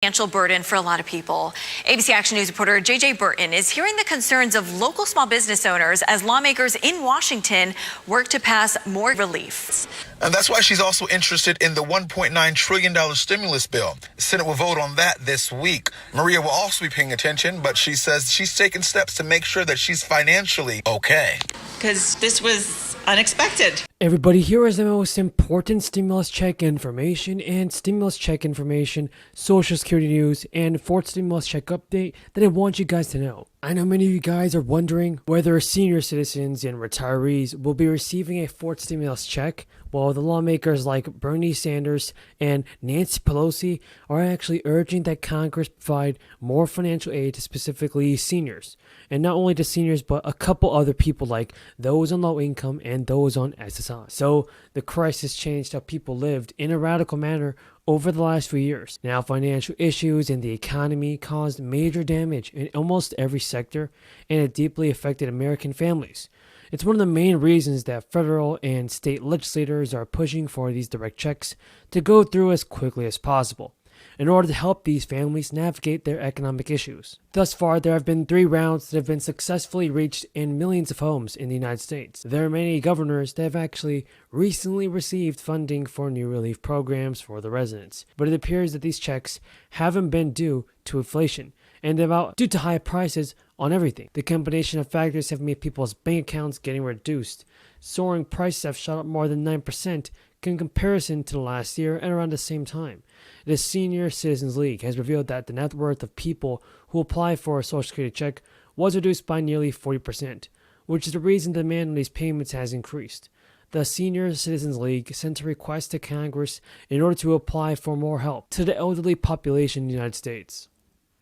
Financial burden for a lot of people. ABC Action News reporter JJ Burton is hearing the concerns of local small business owners as lawmakers in Washington work to pass more relief. And that's why she's also interested in the $1.9 trillion stimulus bill. The Senate will vote on that this week. Maria will also be paying attention, but she says she's taken steps to make sure that she's financially okay. Because this was unexpected. Everybody, here is the most important stimulus check information and stimulus check information, Social Security news, and fourth stimulus check update that I want you guys to know. I know many of you guys are wondering whether senior citizens and retirees will be receiving a fourth stimulus check, while the lawmakers like Bernie Sanders and Nancy Pelosi are actually urging that Congress provide more financial aid to specifically seniors. And not only to seniors, but a couple other people like those on low income and those on SSI. So the crisis changed how people lived in a radical manner over the last few years. Now, financial issues in the economy caused major damage in almost every sector, and it deeply affected American families. It's one of the main reasons that federal and state legislators are pushing for these direct checks to go through as quickly as possible, in order to help these families navigate their economic issues. Thus far, there have been 3 rounds that have been successfully reached in millions of homes in the United States. There are many governors that have actually recently received funding for new relief programs for the residents, but it appears that these checks haven't been due to inflation, and about due to high prices on everything. The combination of factors have made people's bank accounts getting reduced. Soaring prices have shot up more than 9% in comparison to the last year and around the same time. The Senior Citizens League has revealed that the net worth of people who apply for a Social Security check was reduced by nearly 40%, which is the reason the demand on these payments has increased. The Senior Citizens League sent a request to Congress in order to apply for more help to the elderly population in the United States.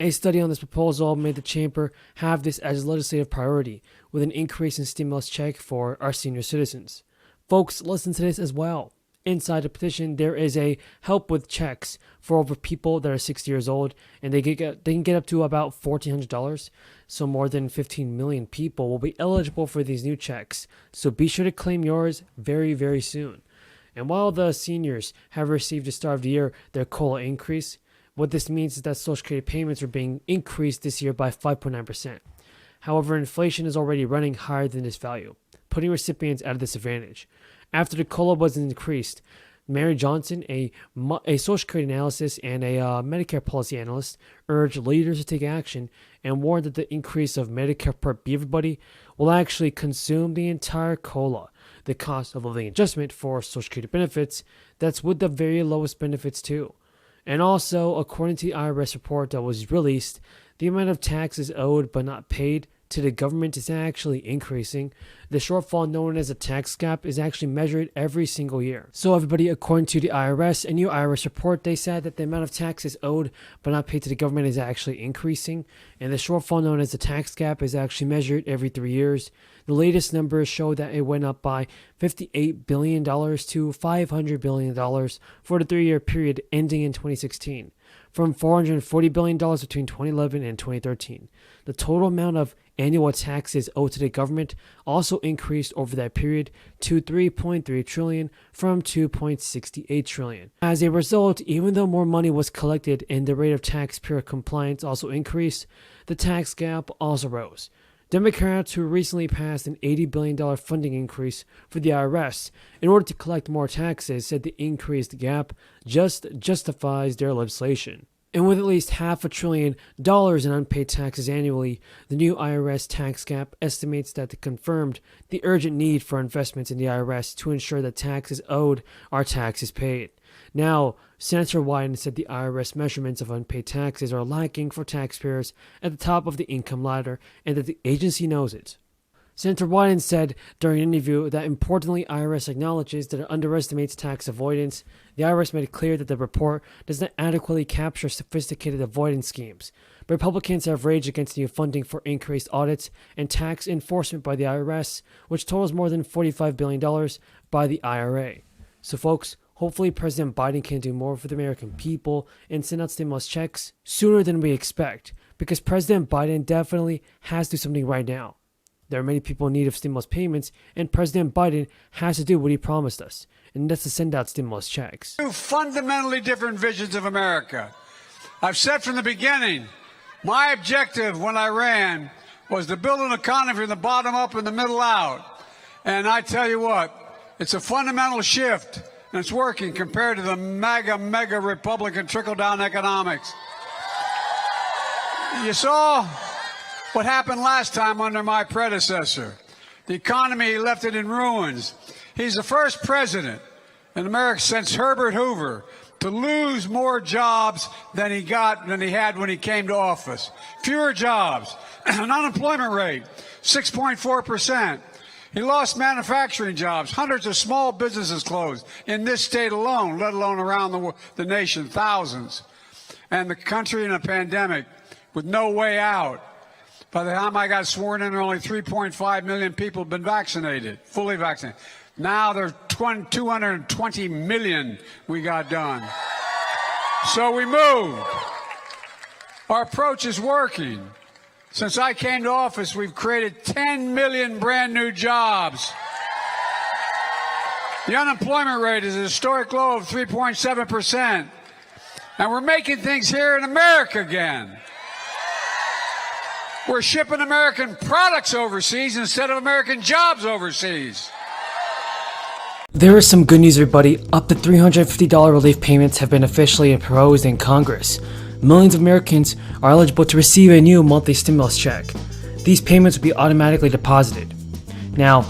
A study on this proposal made the chamber have this as a legislative priority, with an increase in stimulus check for our senior citizens. Folks, listen to this as well. Inside the petition, there is a help with checks for over people that are 60 years old, and they can get up to about $1,400. So more than 15 million people will be eligible for these new checks. So be sure to claim yours very, very soon. And while the seniors have received the start of the year their COLA increase, what this means is that Social Security payments are being increased this year by 5.9%. However, inflation is already running higher than this value, putting recipients at a disadvantage. After the COLA was increased, Mary Johnson, a Social Security analyst and a Medicare policy analyst, urged leaders to take action and warned that the increase of Medicare Part B everybody will actually consume the entire COLA, the cost of living adjustment for Social Security benefits. That's with the very lowest benefits too. And also, according to the IRS report that was released, the amount of taxes owed but not paid to the government is actually increasing. The shortfall known as a tax gap is actually measured every single year. So everybody, according to the IRS, a new IRS report, they said that the amount of taxes owed but not paid to the government is actually increasing. And the shortfall known as the tax gap is actually measured every 3 years. The latest numbers show that it went up by $58 billion to $500 billion for the 3-year period ending in 2016, from $440 billion between 2011 and 2013. The total amount of annual taxes owed to the government also increased over that period to $3.3 trillion from $2.68 trillion. As a result, even though more money was collected and the rate of taxpayer compliance also increased, the tax gap also rose. Democrats, who recently passed an $80 billion funding increase for the IRS in order to collect more taxes, said the increased gap just justifies their legislation. And with at least $500 billion in unpaid taxes annually, the new IRS tax gap estimates that it confirmed the urgent need for investments in the IRS to ensure that taxes owed are taxes paid. Now, Senator Wyden said the IRS measurements of unpaid taxes are lacking for taxpayers at the top of the income ladder and that the agency knows it. Senator Wyden said during an interview that importantly, IRS acknowledges that it underestimates tax avoidance. The IRS made it clear that the report does not adequately capture sophisticated avoidance schemes. But Republicans have raged against new funding for increased audits and tax enforcement by the IRS, which totals more than $45 billion by the IRA. So folks, hopefully President Biden can do more for the American people and send out stimulus checks sooner than we expect, because President Biden definitely has to do something right now. There are many people in need of stimulus payments, and President Biden has to do what he promised us, and that's to send out stimulus checks. Two fundamentally different visions of America. I've said from the beginning, my objective when I ran was to build an economy from the bottom up and the middle out. And I tell you what, it's a fundamental shift, and it's working compared to the mega Republican trickle-down economics. You saw what happened last time under my predecessor. The economy left it in ruins. He's the first president in America since Herbert Hoover to lose more jobs than he had when he came to office. Fewer jobs, an unemployment rate, 6.4%. He lost manufacturing jobs. Hundreds of small businesses closed in this state alone, let alone around the nation, thousands. And the country in a pandemic with no way out. By the time I got sworn in, only 3.5 million people have been vaccinated, fully vaccinated. Now there's 220 million we got done. So we moved. Our approach is working. Since I came to office, we've created 10 million brand new jobs. The unemployment rate is a historic low of 3.7%. And we're making things here in America again. We're shipping American products overseas instead of American jobs overseas. There is some good news, everybody. Up to $350 relief payments have been officially proposed in Congress. Millions of Americans are eligible to receive a new monthly stimulus check. These payments will be automatically deposited. Now,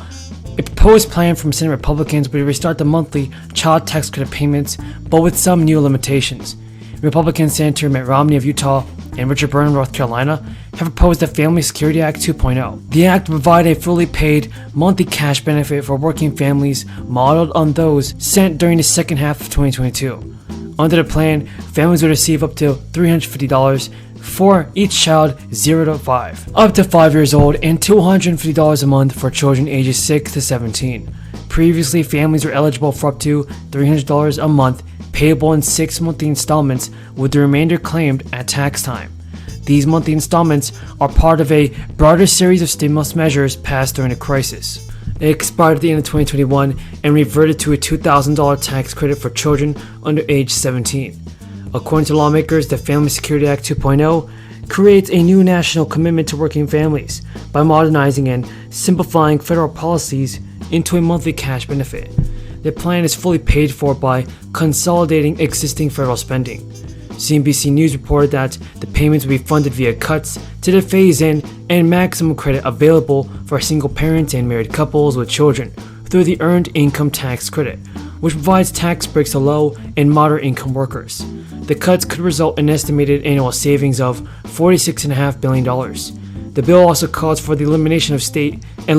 a proposed plan from Senate Republicans would restart the monthly child tax credit payments, but with some new limitations. Republican Senator Mitt Romney of Utah and Richard Burr of North Carolina have proposed the Family Security Act 2.0. The act will provide a fully paid monthly cash benefit for working families modeled on those sent during the second half of 2022. Under the plan, families will receive up to $350 for each child 0 to 5, up to 5 years old, and $250 a month for children ages 6 to 17. Previously, families were eligible for up to $300 a month, payable in 6 monthly installments, with the remainder claimed at tax time. These monthly installments are part of a broader series of stimulus measures passed during the crisis. It expired at the end of 2021 and reverted to a $2,000 tax credit for children under age 17. According to lawmakers, the Family Security Act 2.0 creates a new national commitment to working families by modernizing and simplifying federal policies into a monthly cash benefit. The plan is fully paid for by consolidating existing federal spending. CNBC News reported that the payments will be funded via cuts to the phase-in and maximum credit available for single parents and married couples with children through the Earned Income Tax Credit, which provides tax breaks to low and moderate income workers. The cuts could result in an estimated annual savings of $46.5 billion. The bill also calls for the elimination of state and